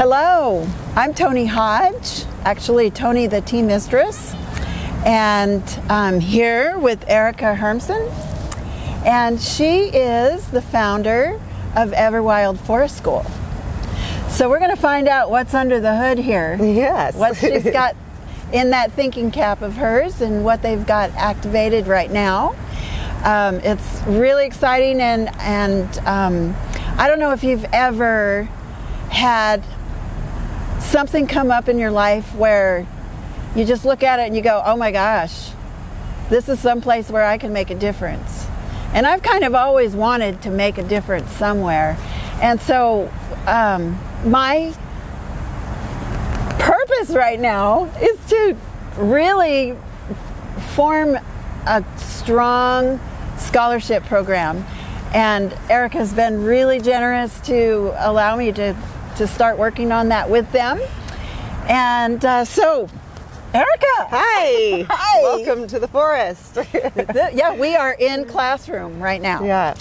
Hello, I'm Toni Hodge, actually Toni the Tea Mistress, and I'm here with Erica Hermsen, and she is the founder of EverWild Forest School. So we're going to find out what's under the hood here. Yes. What she's got in that thinking cap of hers and what they've got activated right now. It's really exciting, and I don't know if you've ever had something come up in your life where you just look at it and you go, oh my gosh, this is someplace where I can make a difference. And I've kind of always wanted to make a difference somewhere. And so my purpose right now is to really form a strong scholarship program. And Erica's been really generous to allow me to start working on that with them. And so, Erica. Hi. Hi. Welcome to the forest. Yeah, we are in classroom right now. Yeah.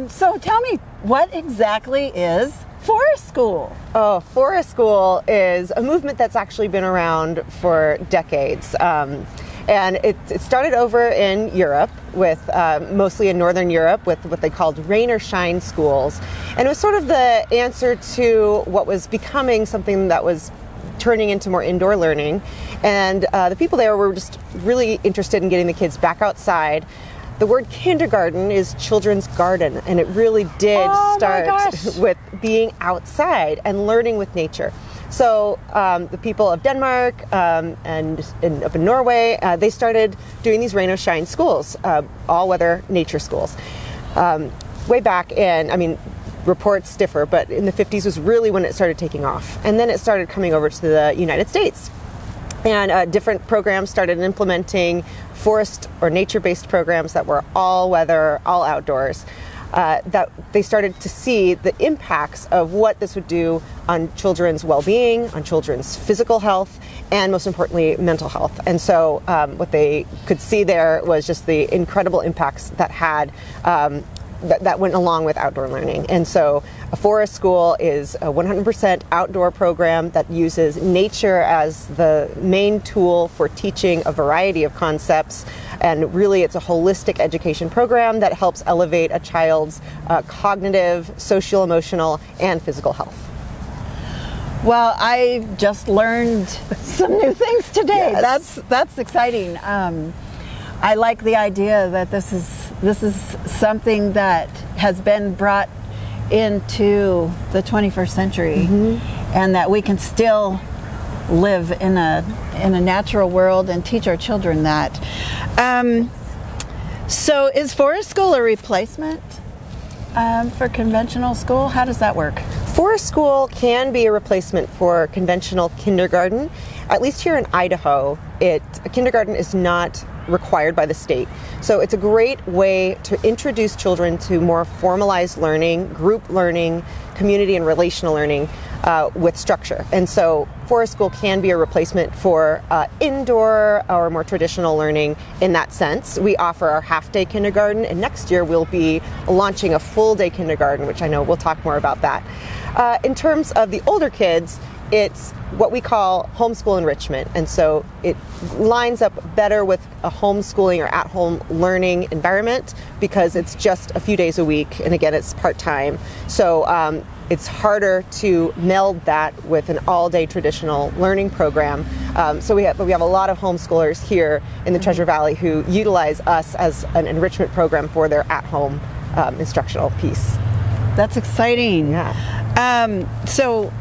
So tell me, what exactly is Forest School? Oh, Forest School is a movement that's actually been around for decades. And it started over in Europe, with mostly in Northern Europe, with what they called rain or shine schools. And it was sort of the answer to what was becoming something that was turning into more indoor learning. And the people there were just really interested in getting the kids back outside. The word kindergarten is children's garden, and it really did start with being outside and learning with nature. So the people of Denmark and up in Norway, they started doing these rain or shine schools, all-weather nature schools. Way back in, I mean, reports differ, but in the 50s was really when it started taking off. And then it started coming over to the United States. And different programs started implementing forest or nature-based programs that were all-weather, all outdoors. That they started to see the impacts of what this would do on children's well-being, on children's physical health, and most importantly, mental health. And so what they could see there was just the incredible impacts that had that went along with outdoor learning. And so a forest school is a 100% outdoor program that uses nature as the main tool for teaching a variety of concepts. And really, it's a holistic education program that helps elevate a child's cognitive, social, emotional, and physical health. Well, I just learned some new things today. Yes. That's exciting. I like the idea that this is something that has been brought into the 21st century, and that we can still live in a natural world and teach our children that. So is Forest School a replacement for conventional school? How does that work? Forest School can be a replacement for conventional kindergarten. At least here in Idaho, kindergarten is not required by the state. So it's a great way to introduce children to more formalized learning, group learning, community and relational learning with structure. And so Forest School can be a replacement for indoor or more traditional learning in that sense. We offer our half-day kindergarten, and next year we'll be launching a full-day kindergarten, which I know we'll talk more about that. In terms of the older kids, it's what we call homeschool enrichment, and so it lines up better with a homeschooling or at-home learning environment because it's just a few days a week, and again, it's part-time. So it's harder to meld that with an all-day traditional learning program. So we have a lot of homeschoolers here in the Treasure Valley who utilize us as an enrichment program for their at-home instructional piece. That's exciting. Yeah. So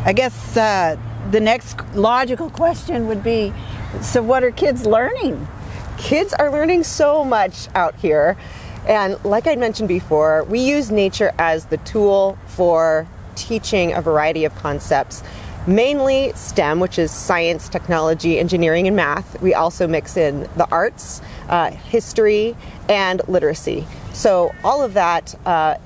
I guess the next logical question would be, so what are kids learning? Kids are learning so much out here. And like I mentioned before, we use nature as the tool for teaching a variety of concepts, mainly STEM, which is science, technology, engineering, and math. We also mix in the arts, history, and literacy. So all of that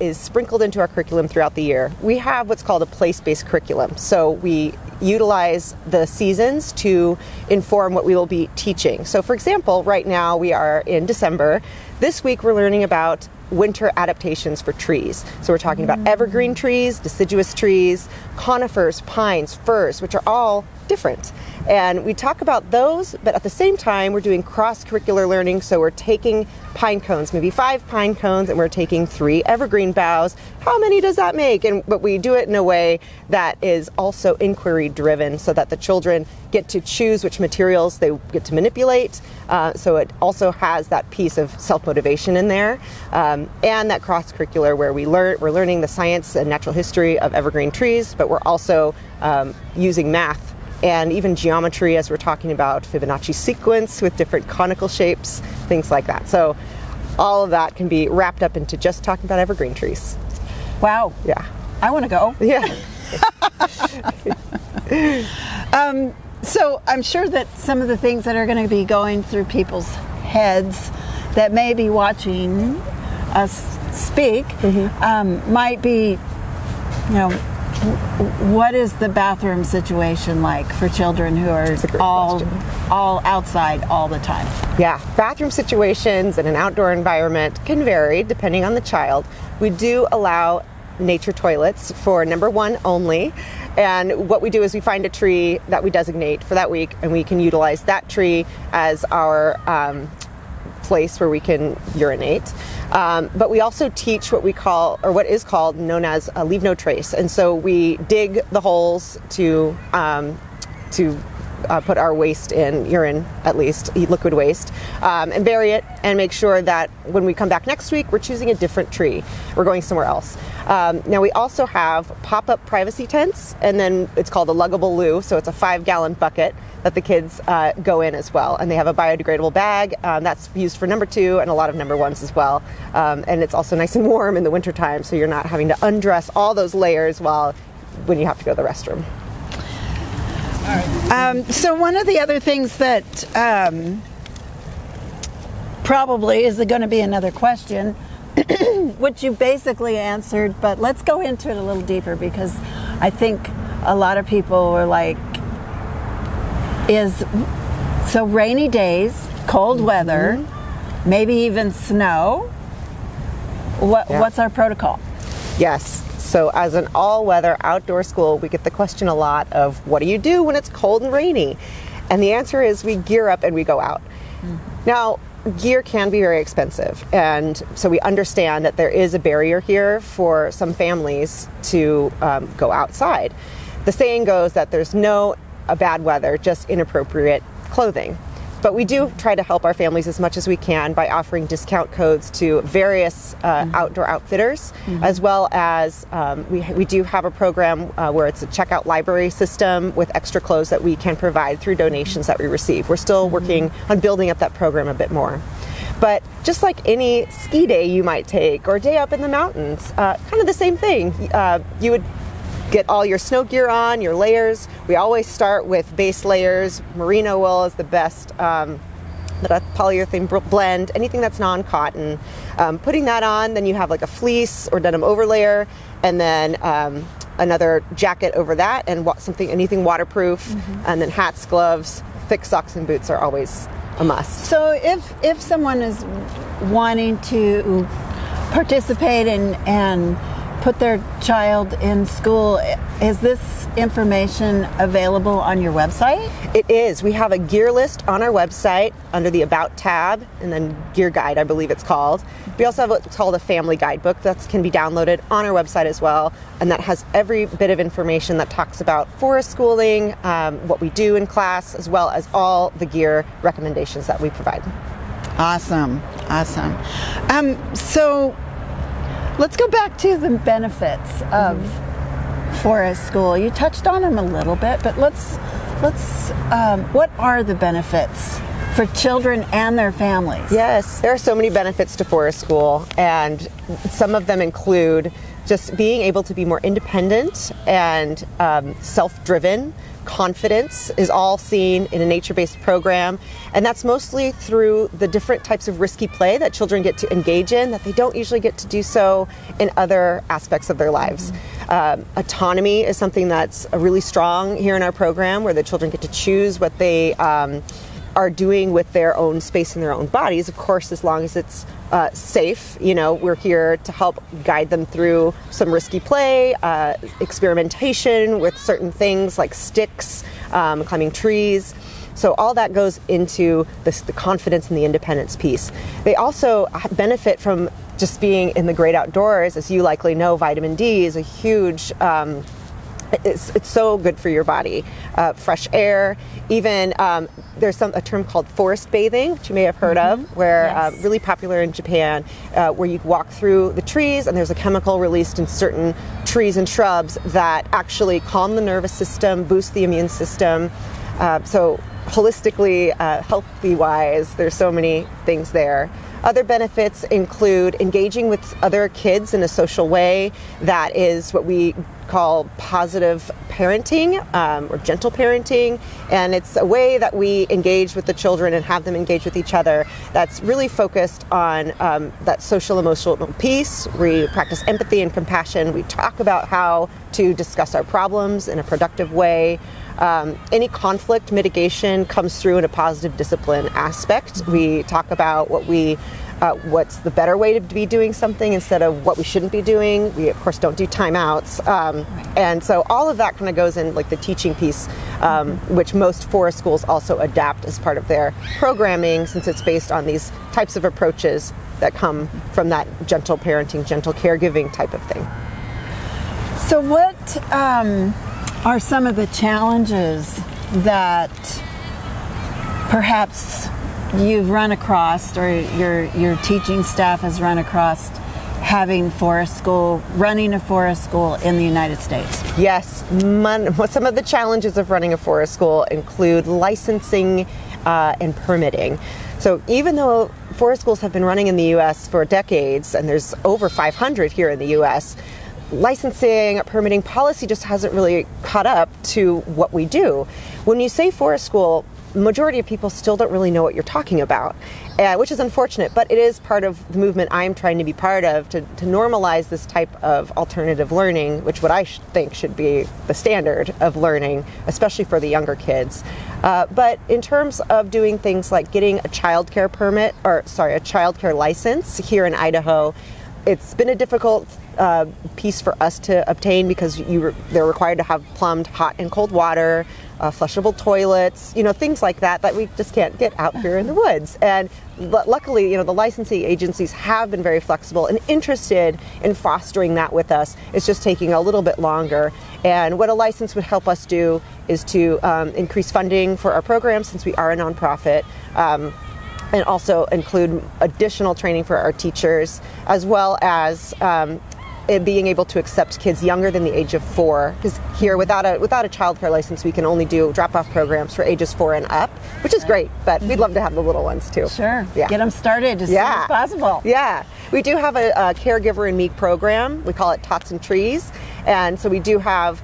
is sprinkled into our curriculum throughout the year. We have what's called a place-based curriculum. So we utilize the seasons to inform what we will be teaching. So for example, right now we are in December. This week we're learning about winter adaptations for trees. So we're talking about evergreen trees, deciduous trees, conifers, pines, firs, which are all different. And we talk about those, but at the same time, we're doing cross-curricular learning. So we're taking pine cones, maybe 5 pine cones, and we're taking 3 evergreen boughs. How many does that make? But we do it in a way that is also inquiry driven, so that the children get to choose which materials they get to manipulate. So it also has that piece of self-motivation in there, and that cross-curricular where we're learning the science and natural history of evergreen trees, but we're also using math and even geometry as we're talking about Fibonacci sequence with different conical shapes, things like that. So all of that can be wrapped up into just talking about evergreen trees. Wow. Yeah. I want to go. Yeah. So I'm sure that some of the things that are going to be going through people's heads that may be watching us speak might be, what is the bathroom situation like for children who are all outside all the time? Yeah, bathroom situations in an outdoor environment can vary depending on the child. We do allow nature toilets for number 1 only. And what we do is we find a tree that we designate for that week, and we can utilize that tree as our place where we can urinate. But we also teach what we call, or what is called, known as leave no trace. And so we dig the holes to put our waste in, urine at least, liquid waste, and bury it and make sure that when we come back next week, we're choosing a different tree. We're going somewhere else. Now we also have pop-up privacy tents, and then it's called a luggable loo. So it's a 5-gallon bucket that the kids go in as well. And they have a biodegradable bag that's used for number 2 and a lot of number 1s as well. And it's also nice and warm in the wintertime, so you're not having to undress all those layers when you have to go to the restroom. So one of the other things that probably is going to be another question, which you basically answered, but let's go into it a little deeper, because I think a lot of people were like, so rainy days, cold weather, maybe even snow. What's our protocol? Yes. So as an all-weather outdoor school, we get the question a lot of, what do you do when it's cold and rainy? And the answer is we gear up and we go out. Now, gear can be very expensive, and so we understand that there is a barrier here for some families to go outside. The saying goes that there's no bad weather, just inappropriate clothing. But we do try to help our families as much as we can by offering discount codes to various outdoor outfitters, as well as we do have a program where it's a checkout library system with extra clothes that we can provide through donations that we receive. We're still working on building up that program a bit more. But just like any ski day you might take, or day up in the mountains, kind of the same thing. You would get all your snow gear on, your layers. We always start with base layers. Merino wool is the best, the polyurethane blend, anything that's non-cotton. Putting that on, then you have like a fleece or denim overlayer, and then another jacket over that, and anything waterproof, and then hats, gloves, thick socks and boots are always a must. So if someone is wanting to participate and put their child in school, is this information available on your website? It is. We have a gear list on our website under the About tab, and then Gear Guide, I believe it's called. We also have what's called a family guidebook that can be downloaded on our website as well, and that has every bit of information that talks about forest schooling, what we do in class, as well as all the gear recommendations that we provide. Awesome. So let's go back to the benefits of forest school. You touched on them a little bit, but let's what are the benefits for children and their families? Yes, there are so many benefits to forest school, and some of them include just being able to be more independent and self-driven. Confidence is all seen in a nature-based program, and that's mostly through the different types of risky play that children get to engage in that they don't usually get to do so in other aspects of their lives. Autonomy is something that's really strong here in our program, where the children get to choose what they are doing with their own space in their own bodies, of course, as long as it's safe. We're here to help guide them through some risky play, experimentation with certain things like sticks, climbing trees. So all that goes into the confidence and the independence piece. They also benefit from just being in the great outdoors. As you likely know, vitamin D is a huge, it's so good for your body. Fresh air, even there's a term called forest bathing, which you may have heard of, where Yes. really popular in Japan, where you walk through the trees and there's a chemical released in certain trees and shrubs that actually calm the nervous system, boost the immune system. So holistically, healthy-wise, there's so many things there. Other benefits include engaging with other kids in a social way. That is what we call positive parenting or gentle parenting. And it's a way that we engage with the children and have them engage with each other that's really focused on that social emotional piece. We practice empathy and compassion. We talk about how to discuss our problems in a productive way. Any conflict mitigation comes through in a positive discipline aspect. We talk about what's the better way to be doing something instead of what we shouldn't be doing. We of course don't do timeouts, and so all of that kind of goes in like the teaching piece, which most forest schools also adapt as part of their programming, since it's based on these types of approaches that come from that gentle parenting, gentle caregiving type of thing. So what are some of the challenges that perhaps you've run across, or your teaching staff has run across, running a forest school in the United States? Yes, some of the challenges of running a forest school include licensing and permitting. So even though forest schools have been running in the U.S. for decades, and there's over 500 here in the U.S., licensing, permitting policy just hasn't really caught up to what we do. When you say forest school, the majority of people still don't really know what you're talking about, which is unfortunate, but it is part of the movement I'm trying to be part of to normalize this type of alternative learning, which what I think should be the standard of learning, especially for the younger kids. But in terms of doing things like getting a childcare license here in Idaho, it's been a difficult piece for us to obtain because they're required to have plumbed hot and cold water, flushable toilets, things like that we just can't get out here in the woods. And luckily, the licensing agencies have been very flexible and interested in fostering that with us. It's just taking a little bit longer. And what a license would help us do is to increase funding for our program, since we are a nonprofit. And also include additional training for our teachers, as well as being able to accept kids younger than the age of 4. Because here, without a childcare license, we can only do drop-off programs for ages 4 and up, which is great. But we'd love to have the little ones too. Sure. Yeah. Get them started as soon as possible. Yeah. We do have a caregiver and me program. We call it Tots and Trees, and so we do have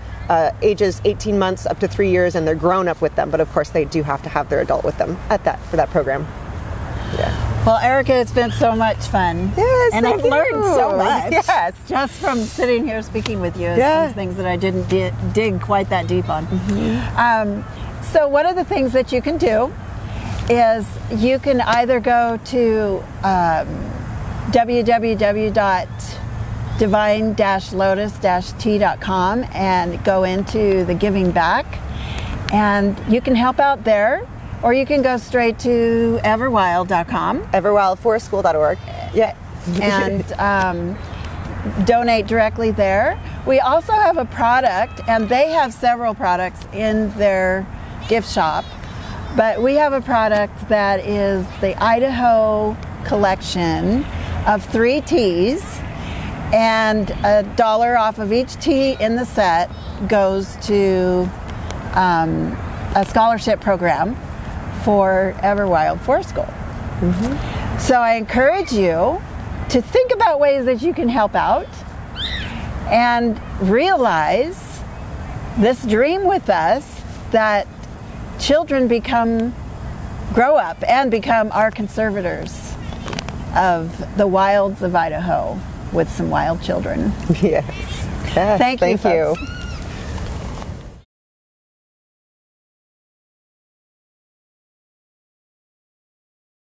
ages 18 months up to 3 years, and they're grown up with them. But of course, they do have to have their adult with them for that program. Yeah. Well, Erica, it's been so much fun. Yes, and I've learned so much. Yes. Just from sitting here speaking with you. Some things that I didn't dig quite that deep on. Mm-hmm. So one of the things that you can do is you can either go to www.divine-lotus-t.com and go into the Giving Back, and you can help out there. Or you can go straight to EverWild.com. EverWildForestSchool.org. Yeah. And donate directly there. We also have a product, and they have several products in their gift shop. But we have a product that is the Idaho Collection of 3 teas, and $1 off of each tea in the set goes to a scholarship program for EverWild Forest School. Mm-hmm. So I encourage you to think about ways that you can help out and realize this dream with us that children grow up and become our conservators of the wilds of Idaho with some wild children. Yes. Thank you. Folks.